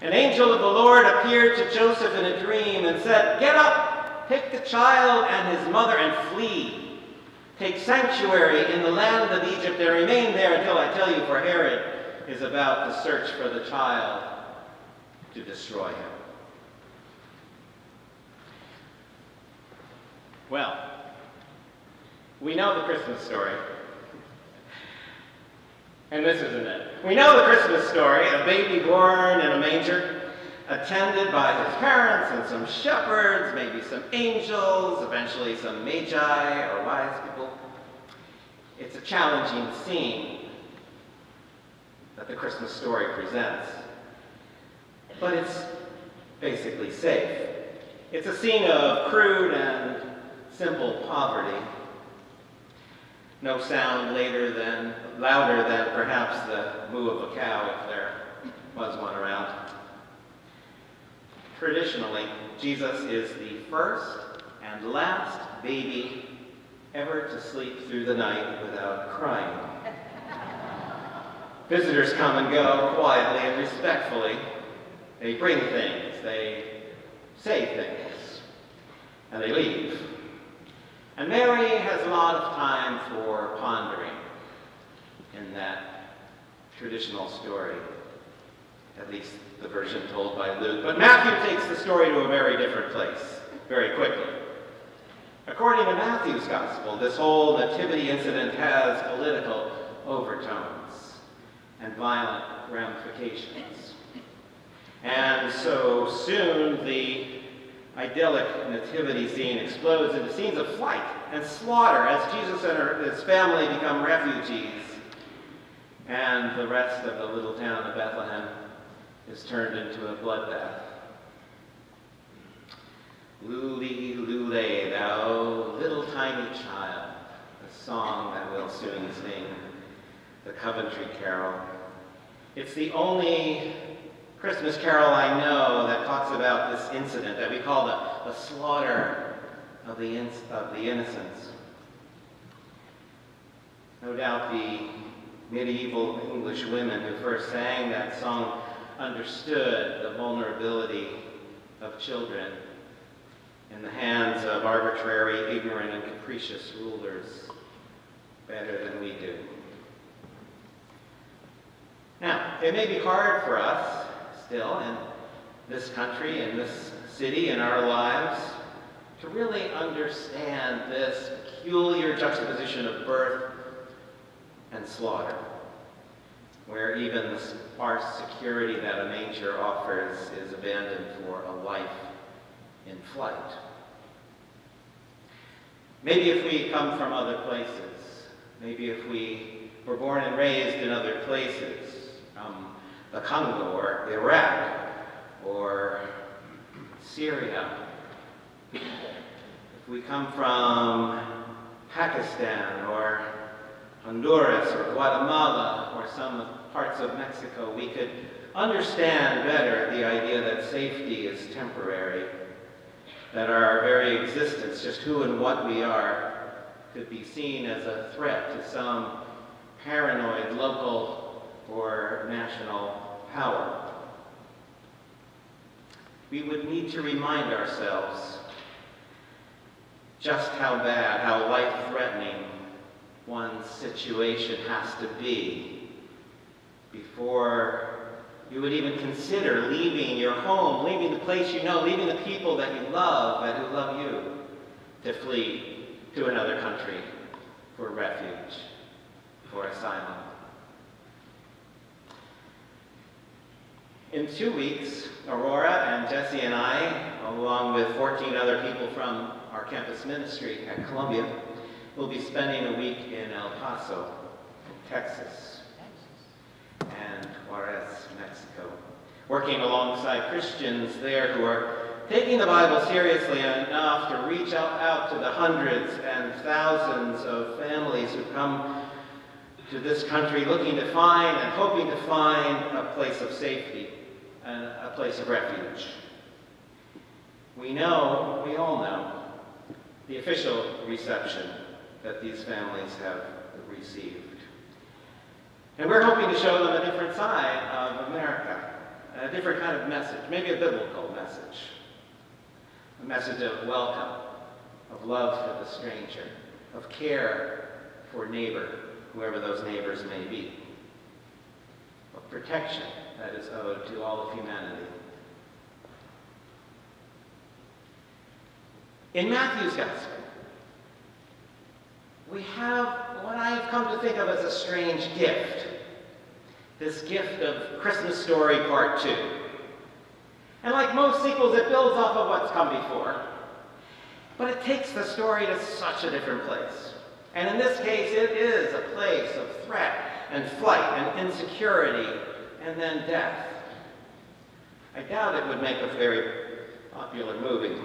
An angel of the Lord appeared to Joseph in a dream and said, "Get up, take the child and his mother and flee. Take sanctuary in the land of Egypt and remain there until I tell you, for Herod is about to search for the child to destroy him." Well, we know the Christmas story. And this isn't it. We know the Christmas story, a baby born in a manger, attended by his parents and some shepherds, maybe some angels, eventually some magi or wise people. It's a challenging scene that the Christmas story presents, but it's basically safe. It's a scene of crude and simple poverty. No sound louder than perhaps the moo of a cow, if there was one around. Traditionally, Jesus is the first and last baby ever to sleep through the night without crying. Visitors come and go quietly and respectfully. They bring things, they say things, and they leave. And Mary has a lot of time for pondering in that traditional story, at least the version told by Luke. But Matthew takes the story to a very different place, very quickly. According to Matthew's gospel, this whole nativity incident has political overtones and violent ramifications. And so soon the idyllic nativity scene explodes into scenes of flight and slaughter as Jesus and his family become refugees, and the rest of the little town of Bethlehem is turned into a bloodbath. Luli, lule, thou little tiny child, a song that we'll soon sing, the Coventry Carol. It's the only Christmas carol I know that talks about this incident that we call the slaughter of the innocents. No doubt the medieval English women who first sang that song understood the vulnerability of children in the hands of arbitrary, ignorant, and capricious rulers better than we do. Now, it may be hard for us still in this country, in this city, in our lives, to really understand this peculiar juxtaposition of birth and slaughter, where even the sparse security that a manger offers is abandoned for a life in flight. Maybe if we come from other places, maybe if we were born and raised in other places, the Congo or Iraq or Syria, if we come from Pakistan or Honduras or Guatemala or some parts of Mexico, we could understand better the idea that safety is temporary, that our very existence, just who and what we are, could be seen as a threat to some paranoid local or national power. We would need to remind ourselves just how bad, how life-threatening one's situation has to be before you would even consider leaving your home, leaving the place you know, leaving the people that you love and who love you, to flee to another country for refuge, for asylum. In 2 weeks, Aurora and Jesse and I, along with 14 other people from our campus ministry at Columbia, will be spending a week in El Paso, Texas, and Juarez, Mexico, working alongside Christians there who are taking the Bible seriously enough to reach out to the hundreds and thousands of families who come to this country looking to find and hoping to find a place of safety and a place of refuge. We all know, the official reception that these families have received. And we're hoping to show them a different side of America, a different kind of message, maybe a biblical message. A message of welcome, of love for the stranger, of care for neighbor, whoever those neighbors may be, of protection that is owed to all of humanity. In Matthew's Gospel, we have what I have come to think of as a strange gift. This gift of Christmas Story Part 2. And like most sequels, it builds off of what's come before. But it takes the story to such a different place. And in this case, it is a place of threat and flight and insecurity and then death. I doubt it would make a very popular movie.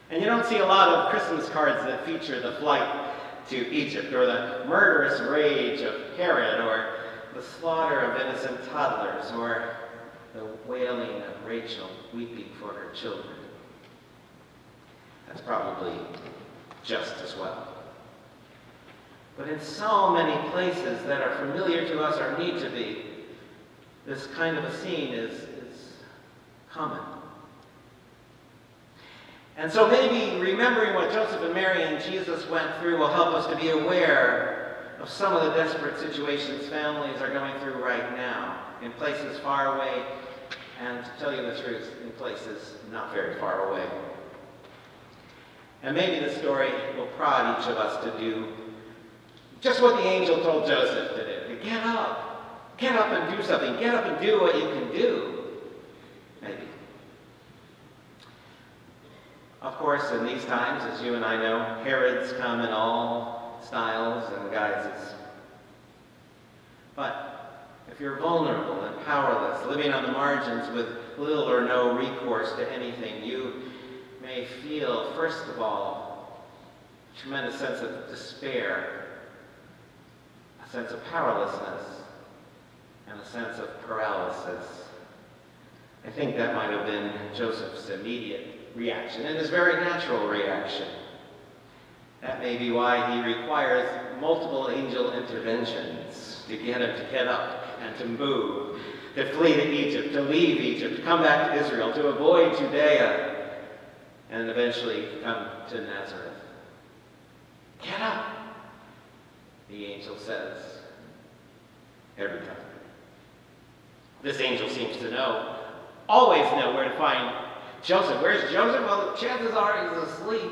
And you don't see a lot of Christmas cards that feature the flight to Egypt, or the murderous rage of Herod, or the slaughter of innocent toddlers, or the wailing of Rachel weeping for her children. That's probably just as well. But in so many places that are familiar to us or need to be, this kind of a scene is common. And so maybe remembering what Joseph and Mary and Jesus went through will help us to be aware of some of the desperate situations families are going through right now, in places far away, and to tell you the truth, in places not very far away. And maybe the story will prod each of us to do just what the angel told Joseph to do. To get up and do something. Get up and do what you can do. Maybe. Of course, in these times, as you and I know, Herods come in all styles and guises. But if you're vulnerable and powerless, living on the margins with little or no recourse to anything, you may feel, first of all, a tremendous sense of despair, a sense of powerlessness, and a sense of paralysis. I think that might have been Joseph's immediate reaction, and his very natural reaction. That may be why he requires multiple angel interventions to get him to get up and to move, to flee to Egypt, to leave Egypt, to come back to Israel, to avoid Judea, and eventually come to Nazareth. Get up, the angel says, every time. This angel seems to know, always know where to find Joseph. Where's Joseph? Well, chances are he's asleep.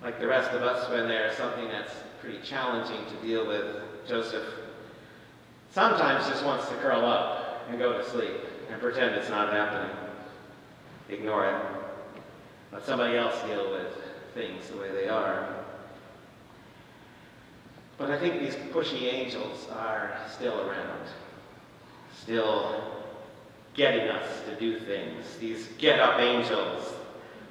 Like the rest of us, when there's something that's pretty challenging to deal with, Joseph sometimes just wants to curl up and go to sleep and pretend it's not happening. Ignore it. Let somebody else deal with things the way they are. But I think these pushy angels are still around, still getting us to do things. These get-up angels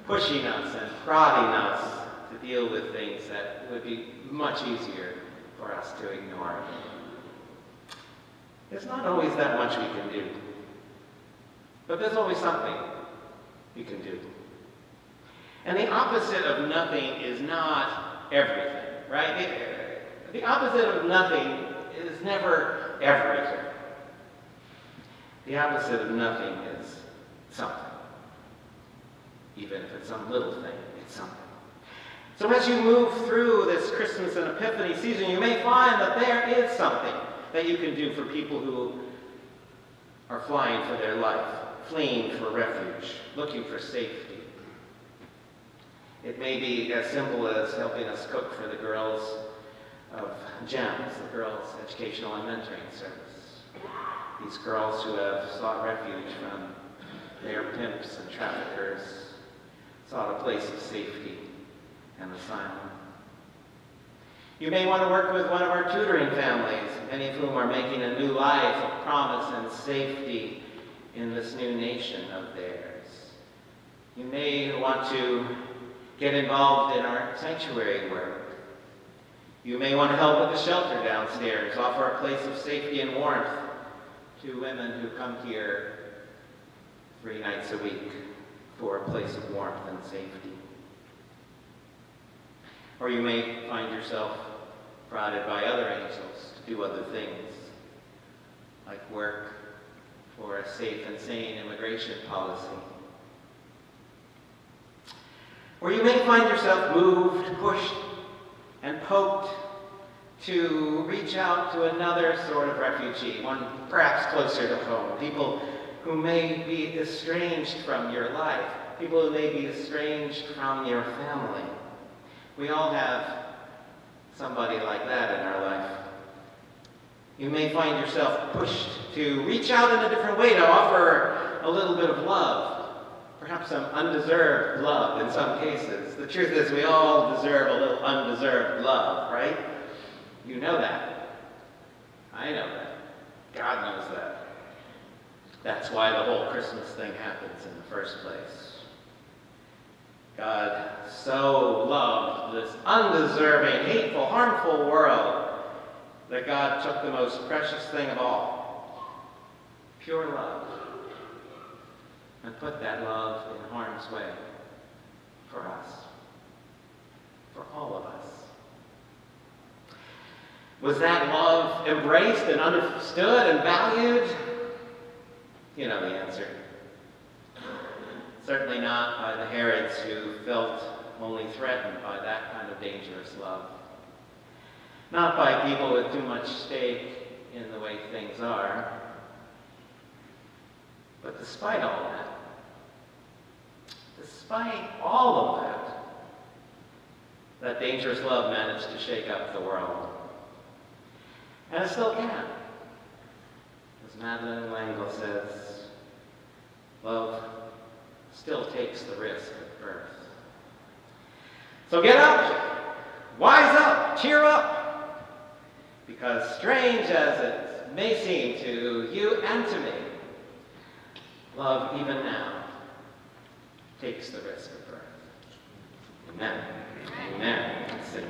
pushing us and prodding us to deal with things that would be much easier for us to ignore. There's not always that much we can do, but there's always something we can do. And the opposite of nothing is not everything, right? The opposite of nothing is never everything. The opposite of nothing is something. Even if it's some little thing, it's something. So as you move through this Christmas and Epiphany season, you may find that there is something that you can do for people who are flying for their life, fleeing for refuge, looking for safety. It may be as simple as helping us cook for the girls of GEMS, the Girls Educational and Mentoring Service. These girls who have sought refuge from their pimps and traffickers, sought a place of safety and asylum. You may want to work with one of our tutoring families, many of whom are making a new life of promise and safety in this new nation of theirs. You may want to get involved in our sanctuary work. You may want to help with the shelter downstairs, offer a place of safety and warmth to women who come here 3 nights a week for a place of warmth and safety. Or you may find yourself prodded by other angels to do other things. like work for a safe and sane immigration policy. Or you may find yourself moved, pushed, and poked to reach out to another sort of refugee, one perhaps closer to home, people who may be estranged from your life, people who may be estranged from your family. We all have somebody like that in our life. You may find yourself pushed to reach out in a different way, to offer a little bit of love, perhaps some undeserved love in some cases. The truth is we all deserve a little undeserved love, right? You know that. I know that. God knows that. That's why the whole Christmas thing happens in the first place. God so loved this undeserving, hateful, harmful world that God took the most precious thing of all, pure love, and put that love in harm's way for us, for all of us. Was that love embraced and understood and valued? You know the answer. Certainly not by the Herods who felt only threatened by that kind of dangerous love. Not by people with too much stake in the way things are. But despite all of that dangerous love managed to shake up the world. And it still can. As Madeleine L'Engle says, love still takes the risk of birth. So get up, wise up, cheer up, because strange as it may seem to you and to me, love even now takes the risk of birth. Amen. Amen. Sing.